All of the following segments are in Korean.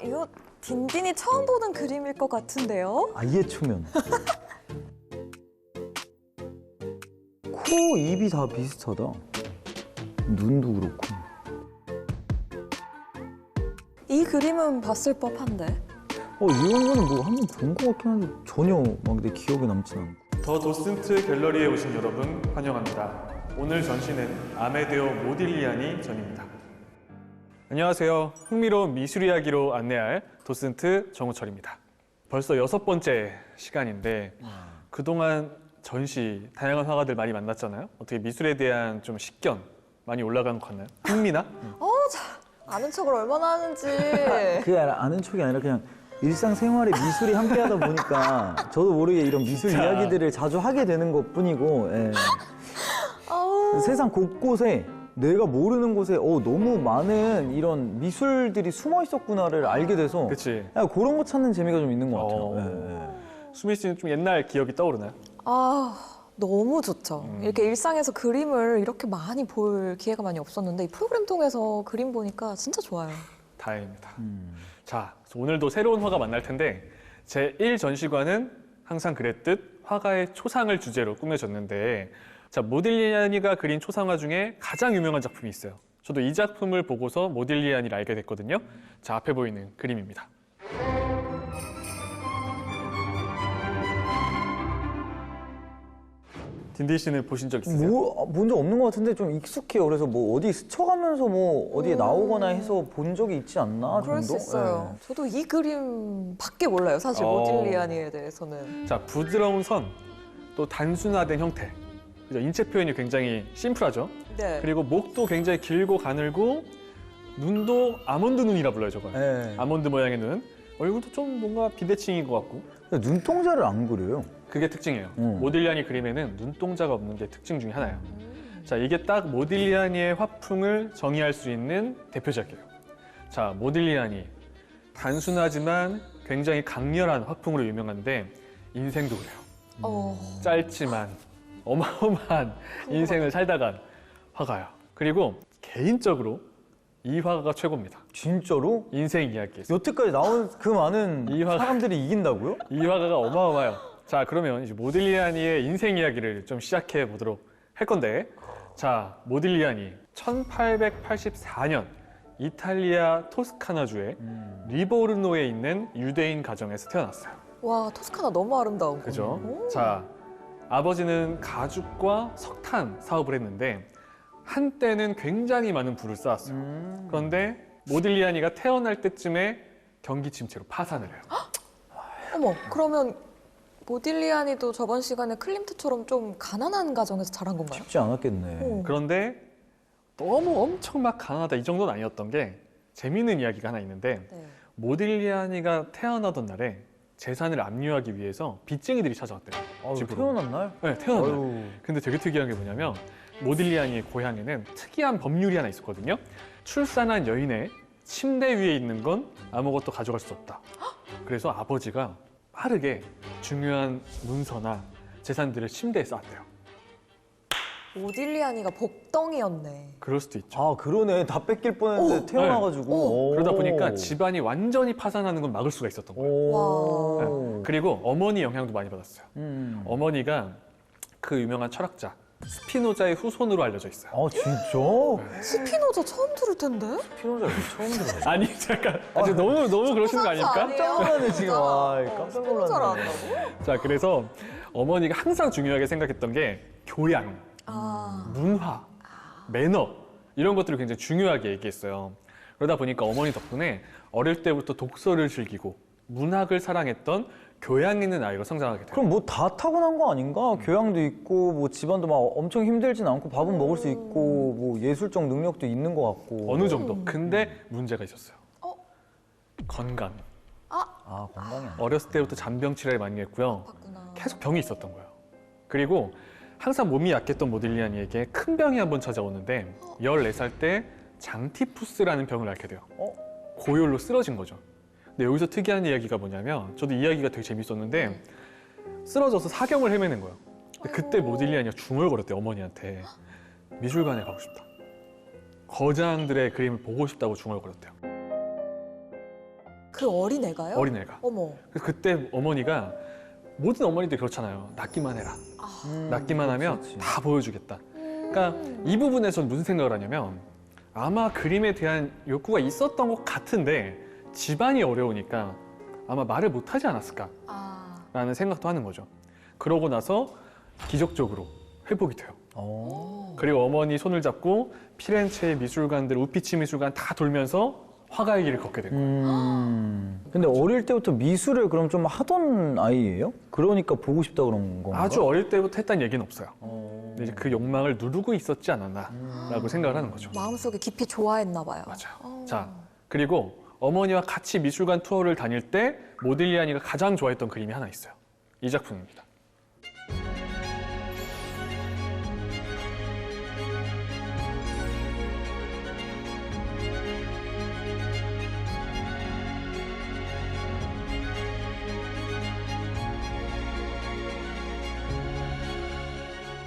이거 딘딘이 처음 보는 그림일 것 같은데요? 아예 초면. 코, 입이 다 비슷하다. 눈도 그렇고. 이 그림은 봤을 법한데. 이런 거는 뭐 한 번 본 것 같긴 한데 전혀 막 내 기억에 남진 않고. 더 도슨트 갤러리에 오신 여러분 환영합니다. 오늘 전시는 아메데오 모딜리아니 전입니다. 안녕하세요. 흥미로운 미술 이야기로 안내할 도슨트 정우철입니다. 벌써 6번째 시간인데 그동안 전시, 다양한 화가들 많이 만났잖아요. 어떻게 미술에 대한 좀 식견 많이 올라간 것 같나요? 흥미나? 아는 척을 얼마나 하는지. 그게 아는 척이 아니라 그냥 일상생활에 미술이 함께하다 보니까 저도 모르게 이런 미술 이야기들을 자주 하게 되는 것뿐이고 세상 곳곳에 내가 모르는 곳에 너무 많은 이런 미술들이 숨어 있었구나를 알게 돼서 그치. 그런 거 찾는 재미가 좀 있는 것 같아요. 수미 씨는 좀 옛날 기억이 떠오르나요? 너무 좋죠. 이렇게 일상에서 그림을 이렇게 많이 볼 기회가 많이 없었는데 이 프로그램 통해서 그림 보니까 진짜 좋아요. 다행입니다. 자, 오늘도 새로운 화가 만날 텐데 제1전시관은 항상 그랬듯 화가의 초상을 주제로 꾸며졌는데 자, 모딜리아니가 그린 초상화 중에 가장 유명한 작품이 있어요. 저도 이 작품을 보고서 모딜리아니를 알게 됐거든요. 자, 앞에 보이는 그림입니다. 딘딘 씨는 보신 적 있으세요? 본 적 없는 것 같은데 좀 익숙해요. 그래서 뭐 어디 스쳐가면서 뭐 어디에 나오거나 해서 본 적이 있지 않나 그럴 수 정도? 있어요. 저도 이 그림밖에 몰라요. 사실 모딜리아니에 대해서는. 자, 부드러운 선, 또 단순화된 형태. 그죠? 인체 표현이 굉장히 심플하죠. 네. 그리고 목도 굉장히 길고 가늘고 눈도 아몬드 눈이라 불러요, 저걸. 네. 아몬드 모양의 눈. 얼굴도 좀 뭔가 비대칭인 것 같고. 눈동자를 안 그려요. 그게 특징이에요. 모딜리아니 그림에는 눈동자가 없는 게 특징 중에 하나예요. 자, 이게 딱 모딜리아니의 화풍을 정의할 수 있는 대표작이에요. 자, 모딜리아니. 단순하지만 굉장히 강렬한 화풍으로 유명한데 인생도 그래요. 짧지만 어마어마한 인생을 살다간 화가야. 그리고 개인적으로 이 화가가 최고입니다. 진짜로? 인생 이야기에서. 여태까지 나온 그 많은 사람들이 이긴다고요? 이 화가가 어마어마해요. 자, 그러면 이제 모딜리아니의 인생 이야기를 좀 시작해 보도록 할 건데 자, 모딜리아니 1884년 이탈리아 토스카나주의 리보르노에 있는 유대인 가정에서 태어났어요. 와, 토스카나 너무 아름다운 거. 그죠? 자, 아버지는 가죽과 석탄 사업을 했는데 한때는 굉장히 많은 부를 쌓았어요. 그런데 모딜리아니가 태어날 때쯤에 경기 침체로 파산을 해요. 어머, 그러면 모딜리아니도 저번 시간에 클림트처럼 좀 가난한 가정에서 자란 건가요? 쉽지 않았겠네. 그런데 너무 엄청 막 가난하다 이 정도는 아니었던 게 재미있는 이야기가 하나 있는데 네. 모딜리아니가 태어나던 날에 재산을 압류하기 위해서 빚쟁이들이 찾아왔대요. 집으로. 태어난 날? 네, 태어난 날. 아유. 근데 되게 특이한 게 뭐냐면 모딜리아니의 고향에는 특이한 법률이 하나 있었거든요. 출산한 여인의 침대 위에 있는 건 아무것도 가져갈 수 없다. 그래서 아버지가 빠르게 중요한 문서나 재산들을 침대에 쌓았대요. 모딜리아니가 복덩이였네. 그럴 수도 있죠. 그러네. 다 뺏길 뻔했는데 태어나가지고. 그러다 보니까 집안이 완전히 파산하는 건 막을 수가 있었던 거예요. 와. 네. 그리고 어머니 영향도 많이 받았어요. 어머니가 그 유명한 철학자 스피노자의 후손으로 알려져 있어요. 진짜? 스피노자 처음 들을 텐데? 피노자 처음 들어요. 아니 잠깐, 아직 너무 그러시는 거 아닙니까? 아니에요? 깜짝 놀랐네 지금. 깜짝 스피노자를 놀랐네. 안다고? 자, 그래서 어머니가 항상 중요하게 생각했던 게 교양, 문화, 매너 이런 것들을 굉장히 중요하게 얘기했어요. 그러다 보니까 어머니 덕분에 어릴 때부터 독서를 즐기고 문학을 사랑했던 교양 있는 아이로 성장하게 돼요. 그럼 뭐 다 타고난 거 아닌가? 교양도 있고 뭐 집안도 막 엄청 힘들진 않고 밥은 먹을 수 있고 뭐 예술적 능력도 있는 것 같고. 어느 정도. 근데 문제가 있었어요. 건강. 건강이 안 어렸을 때부터 잔병 치레를 많이 했고요. 봤구나. 계속 병이 있었던 거예요. 그리고 항상 몸이 약했던 모딜리아니에게 큰 병이 한 번 찾아오는데 14살 때 장티푸스라는 병을 앓게 돼요. 고열로 쓰러진 거죠. 근데 여기서 특이한 이야기가 뭐냐면 저도 이야기가 되게 재밌었는데 쓰러져서 사경을 헤매는 거예요. 근데 그때 모딜리아니가 중얼거렸대요, 어머니한테. 미술관에 가고 싶다. 거장들의 그림을 보고 싶다고 중얼거렸대요. 그 어린애가요? 어린애가. 어머. 그래서 그때 어머니가 모든 어머니들이 그렇잖아요. 낳기만 해라. 낳기만 하면 그렇지. 다 보여주겠다. 그러니까 이 부분에서는 무슨 생각을 하냐면 아마 그림에 대한 욕구가 있었던 것 같은데 집안이 어려우니까 아마 말을 못하지 않았을까라는 아. 생각도 하는 거죠. 그러고 나서 기적적으로 회복이 돼요. 어. 그리고 어머니 손을 잡고 피렌체의 미술관들, 우피치 미술관 다 돌면서 화가의 길을 걷게 된 거예요. 근데 어릴 때부터 미술을 그럼 좀 하던 아이예요? 그러니까 보고 싶다 그런 건가? 아주 어릴 때부터 했다는 얘기는 없어요. 어. 근데 이제 그 욕망을 누르고 있었지 않았나라고 생각을 하는 거죠. 마음속에 깊이 좋아했나 봐요. 맞아요. 자, 그리고 어머니와 같이 미술관 투어를 다닐 때 모딜리아니가 가장 좋아했던 그림이 하나 있어요. 이 작품입니다.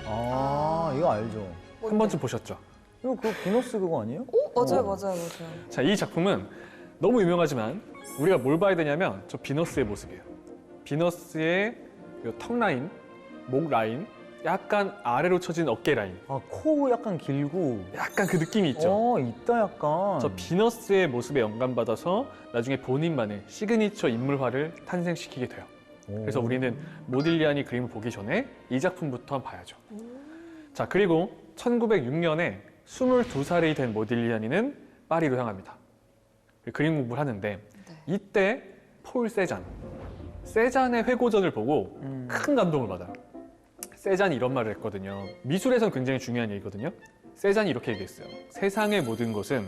아, 이거 알죠. 한 번쯤 보셨죠? 이거 그 비너스 그거 아니에요? 맞아요, 맞아요, 맞아요. 자, 이 작품은 너무 유명하지만 우리가 뭘 봐야 되냐면 저 비너스의 모습이에요. 비너스의 요 턱 라인, 목 라인, 약간 아래로 처진 어깨 라인, 아, 코 약간 길고. 약간 그 느낌이 있죠. 있다 약간. 저 비너스의 모습에 영감받아서 나중에 본인만의 시그니처 인물화를 탄생시키게 돼요. 그래서 우리는 모딜리아니 그림을 보기 전에 이 작품부터 한번 봐야죠. 자, 그리고 1906년에 22살이 된 모딜리아니는 파리로 향합니다. 그림 공부를 하는데 이때 폴 세잔의 회고전을 보고 큰 감동을 받아요. 세잔이 이런 말을 했거든요. 미술에선 굉장히 중요한 얘기거든요. 세잔이 이렇게 얘기했어요. 세상의 모든 것은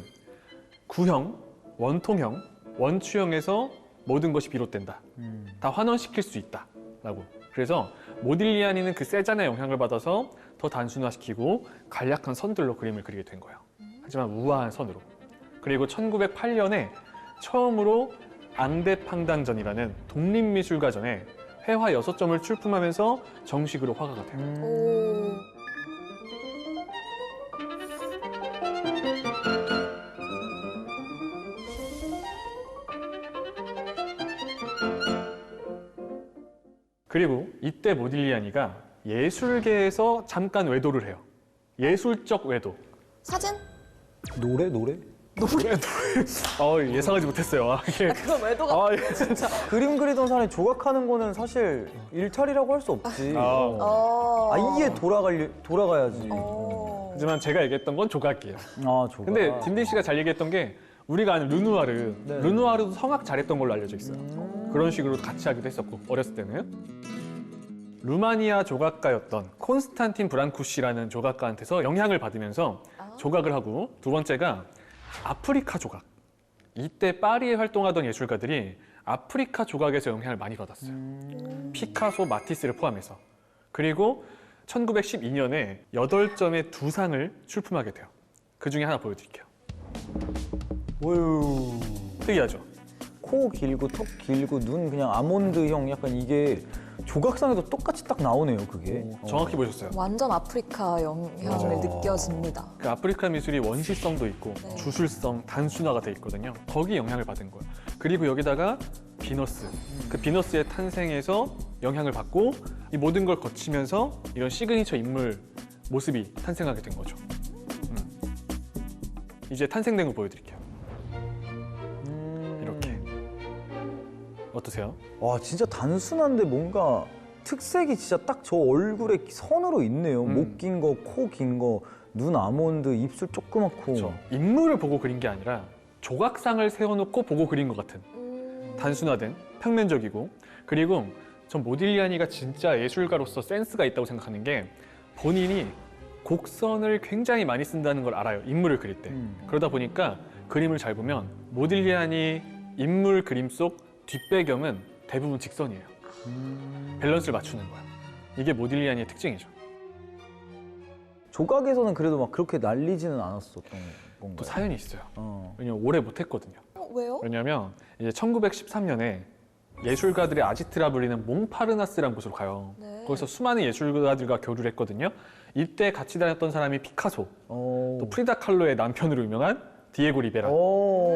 구형, 원통형, 원추형에서 모든 것이 비롯된다. 다 환원시킬 수 있다. 라고. 그래서 모딜리아니는 그 세잔의 영향을 받아서 더 단순화시키고 간략한 선들로 그림을 그리게 된 거예요. 하지만 우아한 선으로. 그리고 1908년에 처음으로 앙대팡당전이라는 독립미술가전에 회화 6점을 출품하면서 정식으로 화가가 돼요. 오. 그리고 이때 모딜리아니가 예술계에서 잠깐 외도를 해요. 예술적 외도. 사진? 노래? 예상하지 못했어요. 이게 그건 외도가 예. 진짜. 그림 그리던 사람이 조각하는 거는 사실 일탈이라고 할 수 없지. 아예 돌아가야지. 하지만 제가 얘기했던 건 조각이에요. 아, 조각. 근데 딘딘 씨가 잘 얘기했던 게 우리가 아는 르누아르, 네. 르누아르도 성악 잘했던 걸로 알려져 있어요. 그런 식으로 같이 하기도 했었고 어렸을 때는. 루마니아 조각가였던 콘스탄틴 브랑쿠시라는 조각가한테서 영향을 받으면서 조각을 하고, 두 번째가 아프리카 조각. 이때 파리에 활동하던 예술가들이 아프리카 조각에서 영향을 많이 받았어요. 피카소, 마티스를 포함해서. 그리고 1912년에 8점의 두 상을 출품하게 돼요. 그 중에 하나 보여드릴게요. 어휴. 특이하죠? 코 길고 턱 길고 눈 그냥 아몬드형 약간 이게 조각상에도 똑같이 딱 나오네요, 그게. 정확히 보셨어요. 완전 아프리카 영향을 맞아요. 느껴집니다. 그 아프리카 미술이 원시성도 있고 네. 주술성, 단순화가 돼 있거든요. 거기 영향을 받은 거예요. 그리고 여기다가 비너스, 그 비너스의 탄생에서 영향을 받고 이 모든 걸 거치면서 이런 시그니처 인물 모습이 탄생하게 된 거죠. 이제 탄생된 거 보여드릴게요. 이렇게. 어떠세요? 와, 진짜 단순한데 뭔가 특색이 진짜 딱 저 얼굴에 선으로 있네요. 목 긴 거, 코 긴 거, 눈 아몬드, 입술 조그맣고. 그렇죠. 인물을 보고 그린 게 아니라 조각상을 세워놓고 보고 그린 것 같은 단순화된, 평면적이고, 그리고 전 모딜리아니가 진짜 예술가로서 센스가 있다고 생각하는 게 본인이 곡선을 굉장히 많이 쓴다는 걸 알아요. 인물을 그릴 때. 그러다 보니까 그림을 잘 보면 모딜리아니 인물 그림 속 뒷배경은 대부분 직선이에요. 밸런스를 맞추는 거야. 이게 모딜리아니의 특징이죠. 조각에서는 그래도 막 그렇게 날리지는 않았었던 또 건가요? 사연이 있어요. 어. 왜냐면 오래 못했거든요. 왜요? 왜냐면 이제 1913년에 예술가들의 아지트라 불리는 몽파르나스라는 곳으로 가요. 네. 거기서 수많은 예술가들과 교류를 했거든요. 이때 같이 다녔던 사람이 피카소, 또 프리다 칼로의 남편으로 유명한 디에고 리베라.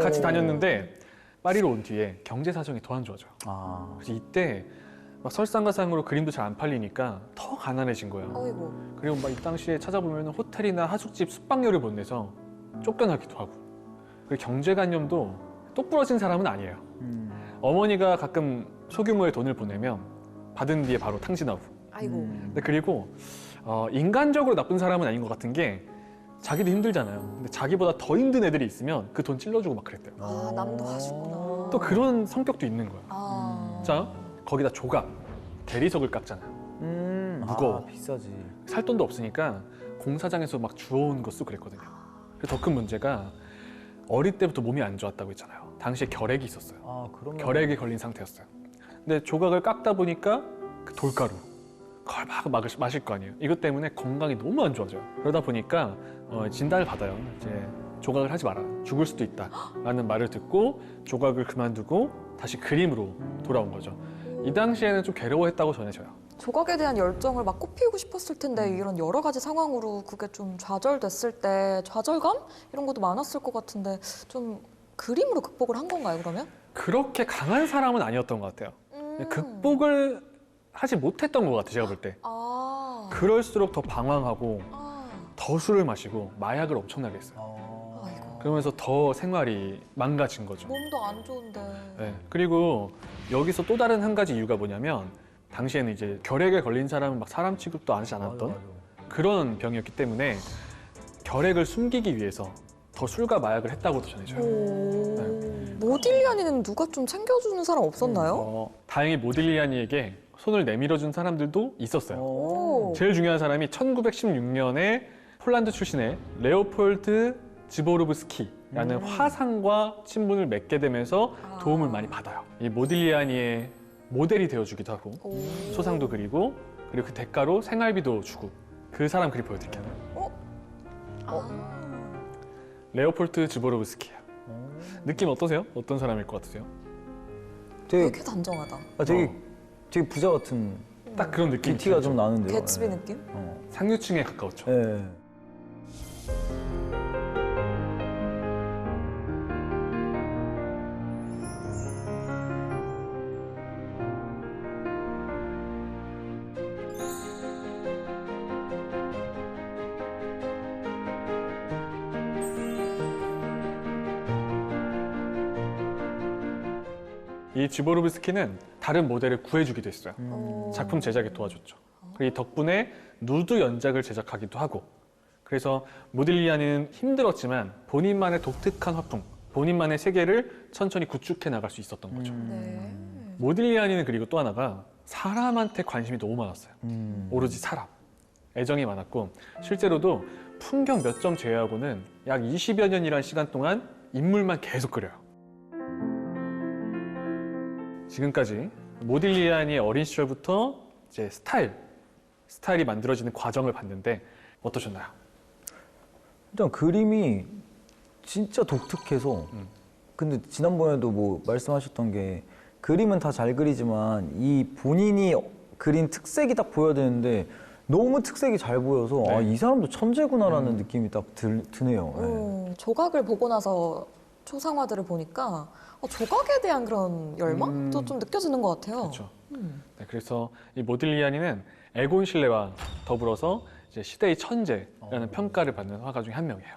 같이 다녔는데 파리로 온 뒤에 경제 사정이 더 안 좋아져요. 아. 그래서 이때 막 설상가상으로 그림도 잘 안 팔리니까 더 가난해진 거예요. 어이구. 그리고 막 이 당시에 찾아보면 호텔이나 하숙집 숙박료를 못 내서 쫓겨나기도 하고. 그리고 경제관념도 똑부러진 사람은 아니에요. 어머니가 가끔 소규모의 돈을 보내면 받은 뒤에 바로 탕진하고. 아이고. 근데 그리고 인간적으로 나쁜 사람은 아닌 것 같은 게 자기도 힘들잖아요. 근데 자기보다 더 힘든 애들이 있으면 그 돈 찔러주고 막 그랬대요. 아, 남도 하셨구나. 또 그런 성격도 있는 거예요. 아. 자, 거기다 조각, 대리석을 깎잖아요. 무거워. 아, 비싸지. 살 돈도 없으니까 공사장에서 막 주워온 거 쓰고 그랬거든요. 더 큰 문제가 어릴 때부터 몸이 안 좋았다고 했잖아요. 당시에 결핵이 있었어요. 아, 그러면 결핵에 걸린 상태였어요. 근데 조각을 깎다 보니까 그 돌가루 그걸 막 마실 거 아니에요. 이것 때문에 건강이 너무 안 좋아져요. 그러다 보니까 진단을 받아요. 이제 조각을 하지 마라. 죽을 수도 있다라는 말을 듣고 조각을 그만두고 다시 그림으로 돌아온 거죠. 이 당시에는 좀 괴로워했다고 전해져요. 조각에 대한 열정을 막 꽃피우고 싶었을 텐데 이런 여러 가지 상황으로 그게 좀 좌절됐을 때 좌절감 이런 것도 많았을 것 같은데 좀 그림으로 극복을 한 건가요, 그러면? 그렇게 강한 사람은 아니었던 것 같아요. 극복을 하지 못했던 것 같아요, 제가 볼 때. 아. 그럴수록 더 방황하고 아. 더 술을 마시고 마약을 엄청나게 했어요. 아이고. 그러면서 더 생활이 망가진 거죠. 몸도 안 좋은데. 네. 그리고 여기서 또 다른 한 가지 이유가 뭐냐면 당시에는 이제 결핵에 걸린 사람은 막 사람 취급도 안 하지 않았던 그런 병이었기 때문에 결핵을 숨기기 위해서 더 술과 마약을 했다고도 전해져요. 오. 네. 모딜리아니는 누가 좀 챙겨주는 사람 없었나요? 다행히 모딜리아니에게 손을 내밀어준 사람들도 있었어요. 오. 제일 중요한 사람이 1916년에 폴란드 출신의 레오폴드 지보르브스키라는 화상과 친분을 맺게 되면서 도움을 많이 받아요. 이 모딜리아니의 모델이 되어주기도 하고 오. 소상도 그리고 그 대가로 생활비도 주고 그 사람 그림 보여드릴게요. 아. 레오폴드 지보르브스키예요. 느낌 어떠세요? 어떤 사람일 것 같으세요? 되게 되게 단정하다. 되게 부자 같은 딱 그런 느낌이 기티가 들죠. 좀 나는데요. 개츠비 느낌? 상류층에 가까웠죠. 예. 이 지보르브스키는 다른 모델을 구해주기도 했어요. 작품 제작에 도와줬죠. 그리고 이 덕분에 누드 연작을 제작하기도 하고 그래서 모딜리아니는 힘들었지만 본인만의 독특한 화풍, 본인만의 세계를 천천히 구축해 나갈 수 있었던 거죠. 네. 모딜리아니는 그리고 또 하나가 사람한테 관심이 너무 많았어요. 오로지 사람. 애정이 많았고 실제로도 풍경 몇 점 제외하고는 약 20여 년이라는 시간 동안 인물만 계속 그려요. 지금까지 모딜리아니의 어린 시절부터 이제 스타일이 만들어지는 과정을 봤는데 어떠셨나요? 일단 그림이 진짜 독특해서 근데 지난번에도 뭐 말씀하셨던 게 그림은 다 잘 그리지만 이 본인이 그린 특색이 딱 보여야 되는데 너무 특색이 잘 보여서 네. 아, 이 사람도 천재구나라는 느낌이 딱 드네요. 네. 조각을 보고 나서 초상화들을 보니까 조각에 대한 그런 열망도 좀 느껴지는 것 같아요. 그렇죠. 네, 그래서 이 모딜리아니는 에곤 실레와 더불어서 이제 시대의 천재라는 평가를 받는 화가 중에 한 명이에요.